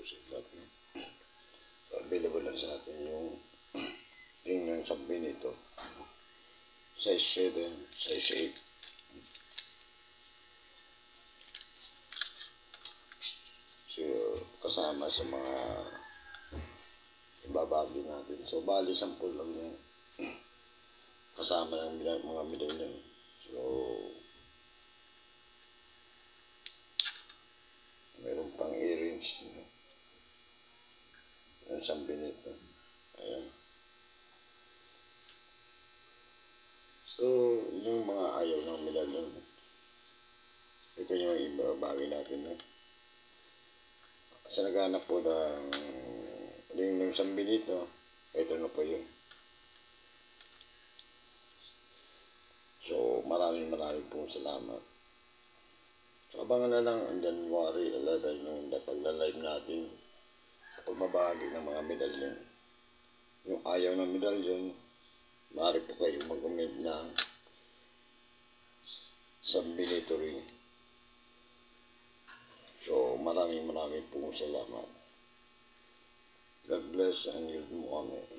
sikat na. So, available lang sa atin yung ring ng sabi nito. Size 7, size 8. So, kasama sa mga ibabagi natin. So, bali 10 lang yan. Kasama ng mga medalyon. So, meron pang earrings. Ang sabi nito. Ayan. So, yung mga ayaw ng medalyon. Ito yung ibabagi natin. Sa naghanap po ng ring ng sabi nito, ito na po yun. So, maraming pong salamat. So, abangan na lang ang January 11 yung pagla-live natin sa pagbabahagi ng mga medalyon. Yung ayaw ng medalyon, maaari po kayo mag-comment ng sabi nito ring. So, maraming pong salamat. God bless and good morning.